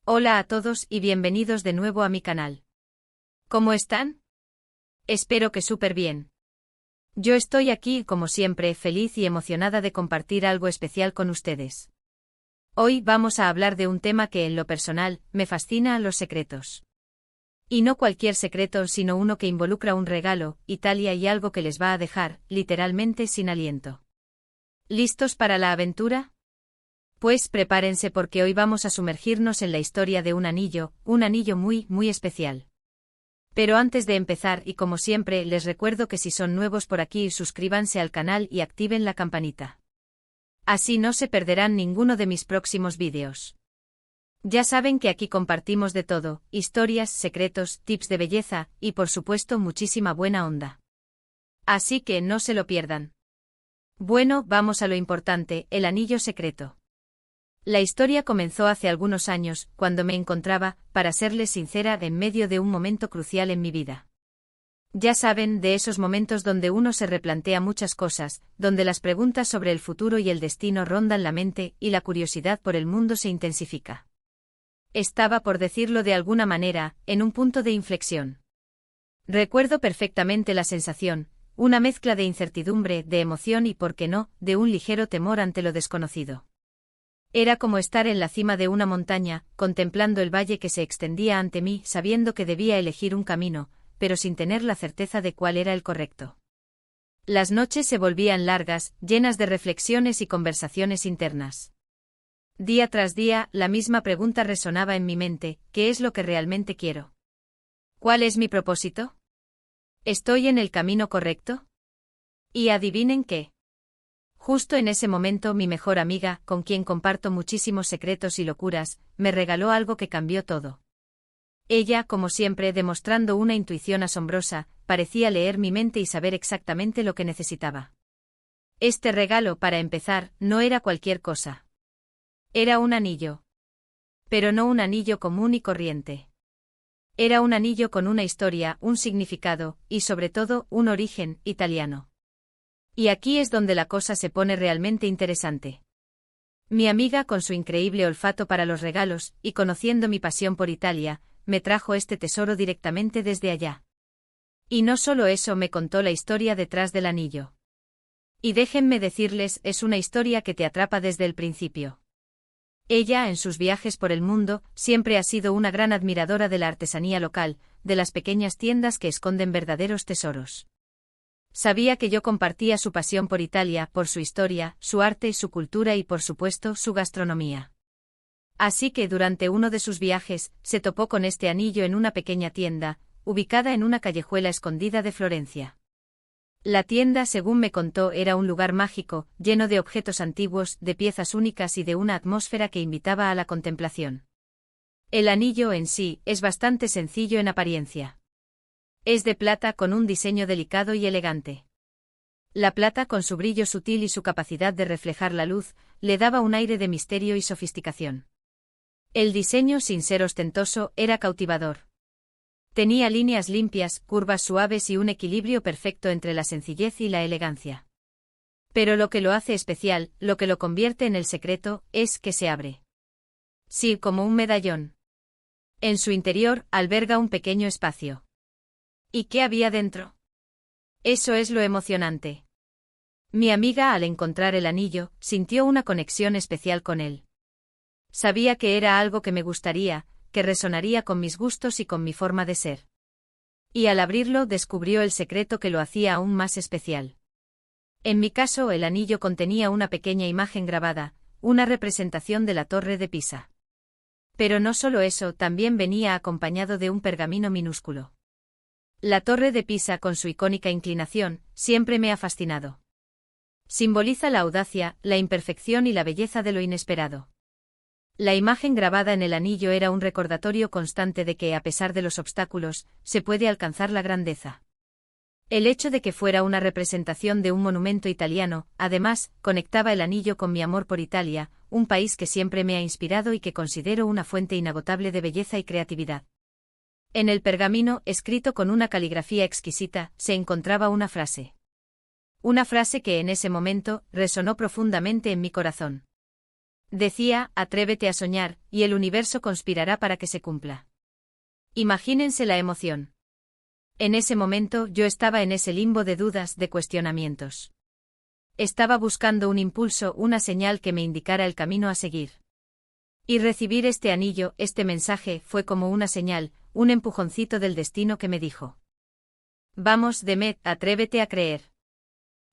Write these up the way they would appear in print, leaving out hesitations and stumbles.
Hola a todos y bienvenidos de nuevo a mi canal. ¿Cómo están? Espero que súper bien. Yo estoy aquí, como siempre, feliz y emocionada de compartir algo especial con ustedes. Hoy vamos a hablar de un tema que en lo personal me fascina: los secretos. Y no cualquier secreto, sino uno que involucra un regalo, Italia y algo que les va a dejar, literalmente, sin aliento. ¿Listos para la aventura? Pues prepárense porque hoy vamos a sumergirnos en la historia de un anillo muy, muy especial. Pero antes de empezar, y como siempre, les recuerdo que si son nuevos por aquí, suscríbanse al canal y activen la campanita. Así no se perderán ninguno de mis próximos vídeos. Ya saben que aquí compartimos de todo: historias, secretos, tips de belleza y por supuesto muchísima buena onda. Así que no se lo pierdan. Bueno, vamos a lo importante: el anillo secreto. La historia comenzó hace algunos años, cuando me encontraba, para serles sincera, en medio de un momento crucial en mi vida. Ya saben, de esos momentos donde uno se replantea muchas cosas, donde las preguntas sobre el futuro y el destino rondan la mente y la curiosidad por el mundo se intensifica. Estaba, por decirlo de alguna manera, en un punto de inflexión. Recuerdo perfectamente la sensación, una mezcla de incertidumbre, de emoción y, por qué no, de un ligero temor ante lo desconocido. Era como estar en la cima de una montaña, contemplando el valle que se extendía ante mí, sabiendo que debía elegir un camino, pero sin tener la certeza de cuál era el correcto. Las noches se volvían largas, llenas de reflexiones y conversaciones internas. Día tras día, la misma pregunta resonaba en mi mente: ¿qué es lo que realmente quiero? ¿Cuál es mi propósito? ¿Estoy en el camino correcto? Y adivinen qué. Justo en ese momento, mi mejor amiga, con quien comparto muchísimos secretos y locuras, me regaló algo que cambió todo. Ella, como siempre, demostrando una intuición asombrosa, parecía leer mi mente y saber exactamente lo que necesitaba. Este regalo, para empezar, no era cualquier cosa. Era un anillo. Pero no un anillo común y corriente. Era un anillo con una historia, un significado, y sobre todo, un origen italiano. Y aquí es donde la cosa se pone realmente interesante. Mi amiga, con su increíble olfato para los regalos, y conociendo mi pasión por Italia, me trajo este tesoro directamente desde allá. Y no solo eso, me contó la historia detrás del anillo. Y déjenme decirles, es una historia que te atrapa desde el principio. Ella, en sus viajes por el mundo, siempre ha sido una gran admiradora de la artesanía local, de las pequeñas tiendas que esconden verdaderos tesoros. Sabía que yo compartía su pasión por Italia, por su historia, su arte y su cultura y, por supuesto, su gastronomía. Así que durante uno de sus viajes, se topó con este anillo en una pequeña tienda, ubicada en una callejuela escondida de Florencia. La tienda, según me contó, era un lugar mágico, lleno de objetos antiguos, de piezas únicas y de una atmósfera que invitaba a la contemplación. El anillo en sí es bastante sencillo en apariencia. Es de plata con un diseño delicado y elegante. La plata, con su brillo sutil y su capacidad de reflejar la luz, le daba un aire de misterio y sofisticación. El diseño, sin ser ostentoso, era cautivador. Tenía líneas limpias, curvas suaves y un equilibrio perfecto entre la sencillez y la elegancia. Pero lo que lo hace especial, lo que lo convierte en el secreto, es que se abre. Sí, como un medallón. En su interior, alberga un pequeño espacio. ¿Y qué había dentro? Eso es lo emocionante. Mi amiga, al encontrar el anillo, sintió una conexión especial con él. Sabía que era algo que me gustaría, que resonaría con mis gustos y con mi forma de ser. Y al abrirlo, descubrió el secreto que lo hacía aún más especial. En mi caso, el anillo contenía una pequeña imagen grabada, una representación de la Torre de Pisa. Pero no solo eso, también venía acompañado de un pergamino minúsculo. La Torre de Pisa, con su icónica inclinación, siempre me ha fascinado. Simboliza la audacia, la imperfección y la belleza de lo inesperado. La imagen grabada en el anillo era un recordatorio constante de que, a pesar de los obstáculos, se puede alcanzar la grandeza. El hecho de que fuera una representación de un monumento italiano, además, conectaba el anillo con mi amor por Italia, un país que siempre me ha inspirado y que considero una fuente inagotable de belleza y creatividad. En el pergamino, escrito con una caligrafía exquisita, se encontraba una frase. Una frase que en ese momento resonó profundamente en mi corazón. Decía, atrévete a soñar, y el universo conspirará para que se cumpla. Imagínense la emoción. En ese momento yo estaba en ese limbo de dudas, de cuestionamientos. Estaba buscando un impulso, una señal que me indicara el camino a seguir. Y recibir este anillo, este mensaje, fue como una señal, un empujoncito del destino que me dijo: vamos, Demet, atrévete a creer.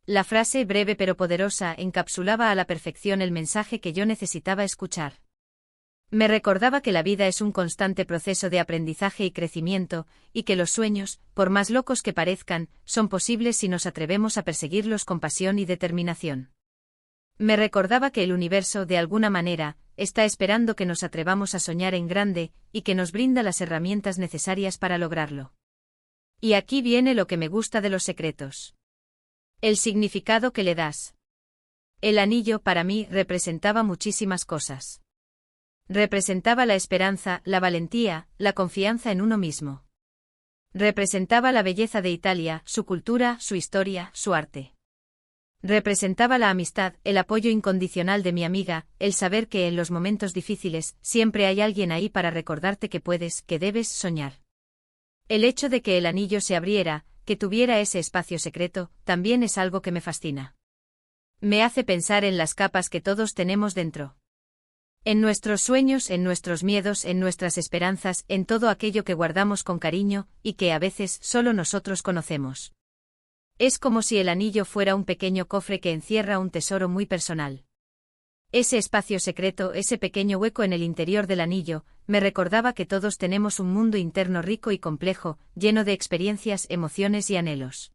La frase, breve pero poderosa, encapsulaba a la perfección el mensaje que yo necesitaba escuchar. Me recordaba que la vida es un constante proceso de aprendizaje y crecimiento, y que los sueños, por más locos que parezcan, son posibles si nos atrevemos a perseguirlos con pasión y determinación. Me recordaba que el universo, de alguna manera, está esperando que nos atrevamos a soñar en grande, y que nos brinda las herramientas necesarias para lograrlo. Y aquí viene lo que me gusta de los secretos. El significado que le das. El anillo, para mí, representaba muchísimas cosas. Representaba la esperanza, la valentía, la confianza en uno mismo. Representaba la belleza de Italia, su cultura, su historia, su arte. Representaba la amistad, el apoyo incondicional de mi amiga, el saber que en los momentos difíciles siempre hay alguien ahí para recordarte que puedes, que debes soñar. El hecho de que el anillo se abriera, que tuviera ese espacio secreto, también es algo que me fascina. Me hace pensar en las capas que todos tenemos dentro. En nuestros sueños, en nuestros miedos, en nuestras esperanzas, en todo aquello que guardamos con cariño, y que a veces solo nosotros conocemos. Es como si el anillo fuera un pequeño cofre que encierra un tesoro muy personal. Ese espacio secreto, ese pequeño hueco en el interior del anillo, me recordaba que todos tenemos un mundo interno rico y complejo, lleno de experiencias, emociones y anhelos.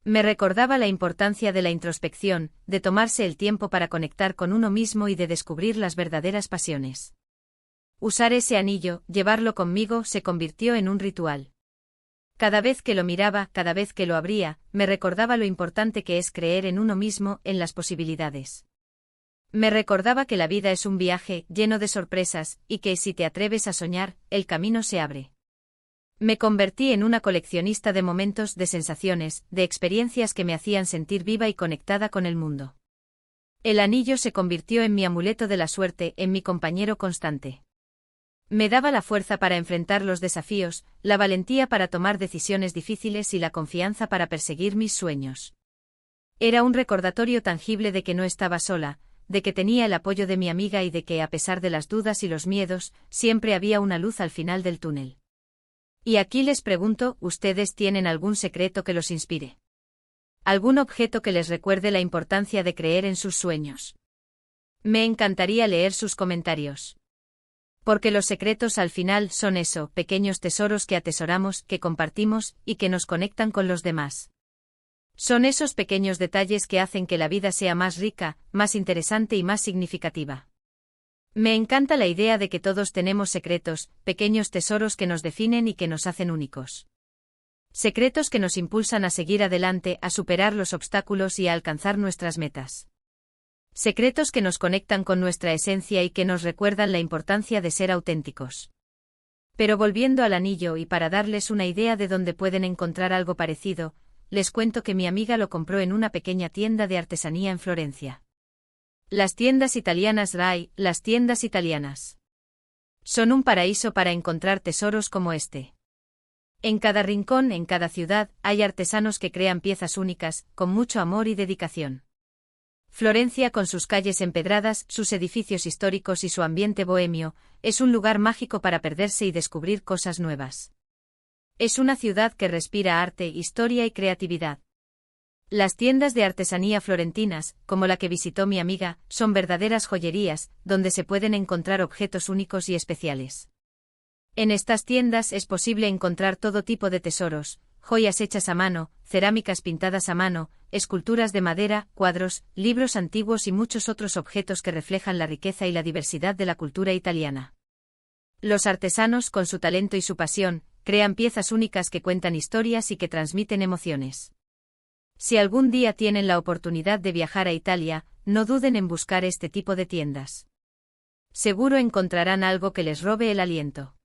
Me recordaba la importancia de la introspección, de tomarse el tiempo para conectar con uno mismo y de descubrir las verdaderas pasiones. Usar ese anillo, llevarlo conmigo, se convirtió en un ritual. Cada vez que lo miraba, cada vez que lo abría, me recordaba lo importante que es creer en uno mismo, en las posibilidades. Me recordaba que la vida es un viaje, lleno de sorpresas, y que si te atreves a soñar, el camino se abre. Me convertí en una coleccionista de momentos, de sensaciones, de experiencias que me hacían sentir viva y conectada con el mundo. El anillo se convirtió en mi amuleto de la suerte, en mi compañero constante. Me daba la fuerza para enfrentar los desafíos, la valentía para tomar decisiones difíciles y la confianza para perseguir mis sueños. Era un recordatorio tangible de que no estaba sola, de que tenía el apoyo de mi amiga y de que, a pesar de las dudas y los miedos, siempre había una luz al final del túnel. Y aquí les pregunto, ¿ustedes tienen algún secreto que los inspire? ¿Algún objeto que les recuerde la importancia de creer en sus sueños? Me encantaría leer sus comentarios. Porque los secretos al final son eso, pequeños tesoros que atesoramos, que compartimos, y que nos conectan con los demás. Son esos pequeños detalles que hacen que la vida sea más rica, más interesante y más significativa. Me encanta la idea de que todos tenemos secretos, pequeños tesoros que nos definen y que nos hacen únicos. Secretos que nos impulsan a seguir adelante, a superar los obstáculos y a alcanzar nuestras metas. Secretos que nos conectan con nuestra esencia y que nos recuerdan la importancia de ser auténticos. Pero volviendo al anillo y para darles una idea de dónde pueden encontrar algo parecido, les cuento que mi amiga lo compró en una pequeña tienda de artesanía en Florencia. Las tiendas italianas RAI, las tiendas italianas. Son un paraíso para encontrar tesoros como este. En cada rincón, en cada ciudad, hay artesanos que crean piezas únicas, con mucho amor y dedicación. Florencia, con sus calles empedradas, sus edificios históricos y su ambiente bohemio, es un lugar mágico para perderse y descubrir cosas nuevas. Es una ciudad que respira arte, historia y creatividad. Las tiendas de artesanía florentinas, como la que visitó mi amiga, son verdaderas joyerías, donde se pueden encontrar objetos únicos y especiales. En estas tiendas es posible encontrar todo tipo de tesoros, joyas hechas a mano, cerámicas pintadas a mano, esculturas de madera, cuadros, libros antiguos y muchos otros objetos que reflejan la riqueza y la diversidad de la cultura italiana. Los artesanos, con su talento y su pasión, crean piezas únicas que cuentan historias y que transmiten emociones. Si algún día tienen la oportunidad de viajar a Italia, no duden en buscar este tipo de tiendas. Seguro encontrarán algo que les robe el aliento.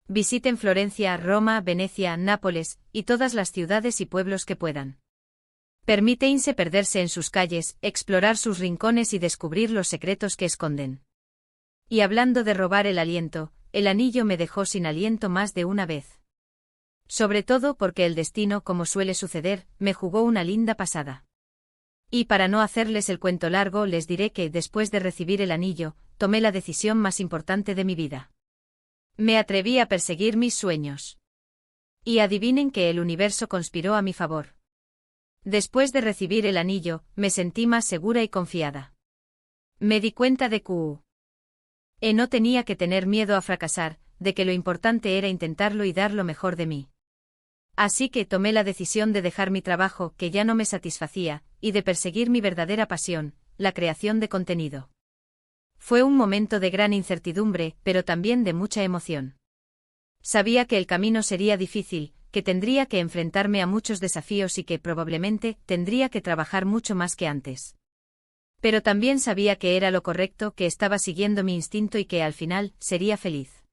Visiten Florencia, Roma, Venecia, Nápoles, y todas las ciudades y pueblos que puedan. Permíteinse perderse en sus calles, explorar sus rincones y descubrir los secretos que esconden. Y hablando de robar el aliento, el anillo me dejó sin aliento más de una vez. Sobre todo porque el destino, como suele suceder, me jugó una linda pasada. Y para no hacerles el cuento largo, les diré que, después de recibir el anillo, tomé la decisión más importante de mi vida. Me atreví a perseguir mis sueños. Y adivinen que el universo conspiró a mi favor. Después de recibir el anillo, me sentí más segura y confiada. Me di cuenta de que no tenía que tener miedo a fracasar, de que lo importante era intentarlo y dar lo mejor de mí. Así que tomé la decisión de dejar mi trabajo, que ya no me satisfacía, y de perseguir mi verdadera pasión, la creación de contenido. Fue un momento de gran incertidumbre, pero también de mucha emoción. Sabía que el camino sería difícil, que tendría que enfrentarme a muchos desafíos y que probablemente tendría que trabajar mucho más que antes. Pero también sabía que era lo correcto, que estaba siguiendo mi instinto y que al final sería feliz.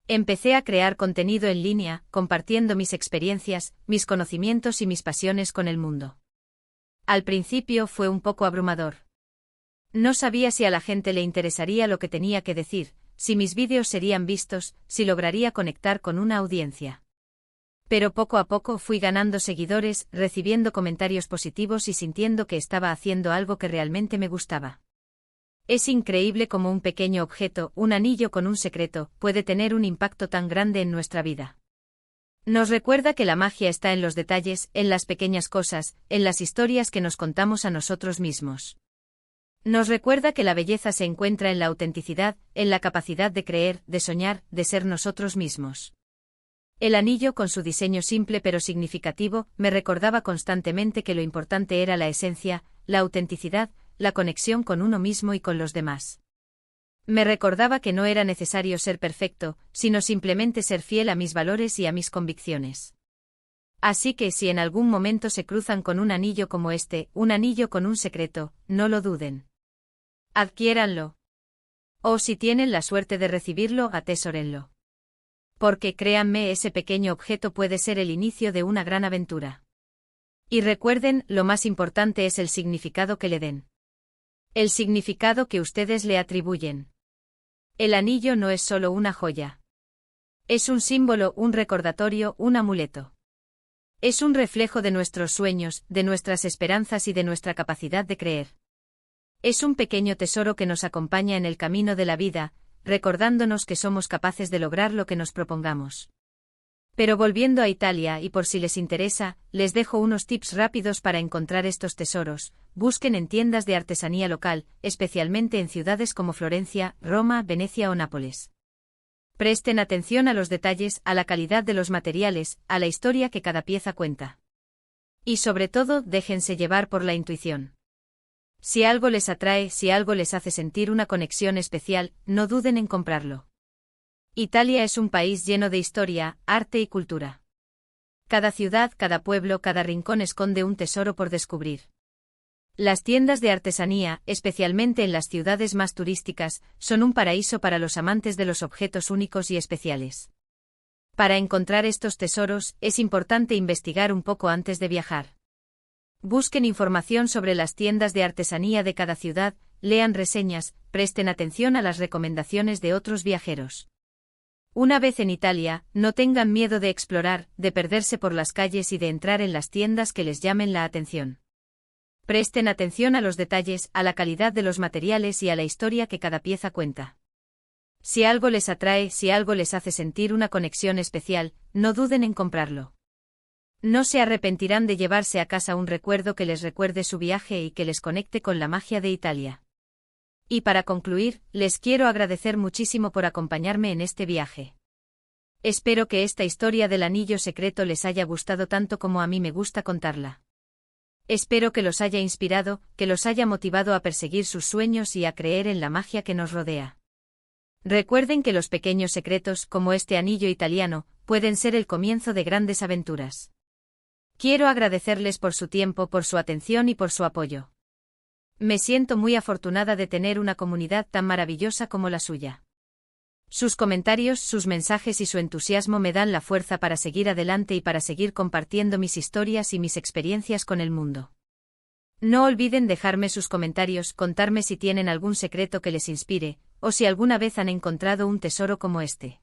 Empecé a crear contenido en línea, compartiendo mis experiencias, mis conocimientos y mis pasiones con el mundo. Al principio fue un poco abrumador. No sabía si a la gente le interesaría lo que tenía que decir, si mis vídeos serían vistos, si lograría conectar con una audiencia. Pero poco a poco fui ganando seguidores, recibiendo comentarios positivos y sintiendo que estaba haciendo algo que realmente me gustaba. Es increíble cómo un pequeño objeto, un anillo con un secreto, puede tener un impacto tan grande en nuestra vida. Nos recuerda que la magia está en los detalles, en las pequeñas cosas, en las historias que nos contamos a nosotros mismos. Nos recuerda que la belleza se encuentra en la autenticidad, en la capacidad de creer, de soñar, de ser nosotros mismos. El anillo, con su diseño simple pero significativo, me recordaba constantemente que lo importante era la esencia, la autenticidad, la conexión con uno mismo y con los demás. Me recordaba que no era necesario ser perfecto, sino simplemente ser fiel a mis valores y a mis convicciones. Así que si en algún momento se cruzan con un anillo como este, un anillo con un secreto, no lo duden. Adquiéranlo. O si tienen la suerte de recibirlo, atesórenlo. Porque créanme, ese pequeño objeto puede ser el inicio de una gran aventura. Y recuerden, lo más importante es el significado que le den. El significado que ustedes le atribuyen. El anillo no es solo una joya. Es un símbolo, un recordatorio, un amuleto. Es un reflejo de nuestros sueños, de nuestras esperanzas y de nuestra capacidad de creer. Es un pequeño tesoro que nos acompaña en el camino de la vida, recordándonos que somos capaces de lograr lo que nos propongamos. Pero volviendo a Italia, y por si les interesa, les dejo unos tips rápidos para encontrar estos tesoros. Busquen en tiendas de artesanía local, especialmente en ciudades como Florencia, Roma, Venecia o Nápoles. Presten atención a los detalles, a la calidad de los materiales, a la historia que cada pieza cuenta. Y sobre todo, déjense llevar por la intuición. Si algo les atrae, si algo les hace sentir una conexión especial, no duden en comprarlo. Italia es un país lleno de historia, arte y cultura. Cada ciudad, cada pueblo, cada rincón esconde un tesoro por descubrir. Las tiendas de artesanía, especialmente en las ciudades más turísticas, son un paraíso para los amantes de los objetos únicos y especiales. Para encontrar estos tesoros, es importante investigar un poco antes de viajar. Busquen información sobre las tiendas de artesanía de cada ciudad, lean reseñas, presten atención a las recomendaciones de otros viajeros. Una vez en Italia, no tengan miedo de explorar, de perderse por las calles y de entrar en las tiendas que les llamen la atención. Presten atención a los detalles, a la calidad de los materiales y a la historia que cada pieza cuenta. Si algo les atrae, si algo les hace sentir una conexión especial, no duden en comprarlo. No se arrepentirán de llevarse a casa un recuerdo que les recuerde su viaje y que les conecte con la magia de Italia. Y para concluir, les quiero agradecer muchísimo por acompañarme en este viaje. Espero que esta historia del anillo secreto les haya gustado tanto como a mí me gusta contarla. Espero que los haya inspirado, que los haya motivado a perseguir sus sueños y a creer en la magia que nos rodea. Recuerden que los pequeños secretos, como este anillo italiano, pueden ser el comienzo de grandes aventuras. Quiero agradecerles por su tiempo, por su atención y por su apoyo. Me siento muy afortunada de tener una comunidad tan maravillosa como la suya. Sus comentarios, sus mensajes y su entusiasmo me dan la fuerza para seguir adelante y para seguir compartiendo mis historias y mis experiencias con el mundo. No olviden dejarme sus comentarios, contarme si tienen algún secreto que les inspire, o si alguna vez han encontrado un tesoro como este.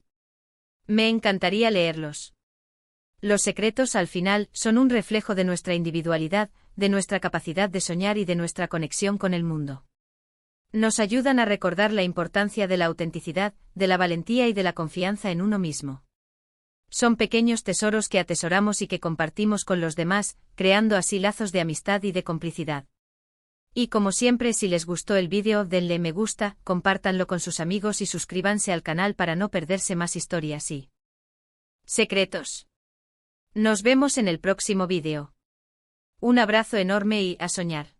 Me encantaría leerlos. Los secretos, al final, son un reflejo de nuestra individualidad, de nuestra capacidad de soñar y de nuestra conexión con el mundo. Nos ayudan a recordar la importancia de la autenticidad, de la valentía y de la confianza en uno mismo. Son pequeños tesoros que atesoramos y que compartimos con los demás, creando así lazos de amistad y de complicidad. Y como siempre, si les gustó el vídeo, denle me gusta, compártanlo con sus amigos y suscríbanse al canal para no perderse más historias y secretos. Nos vemos en el próximo vídeo. Un abrazo enorme y a soñar.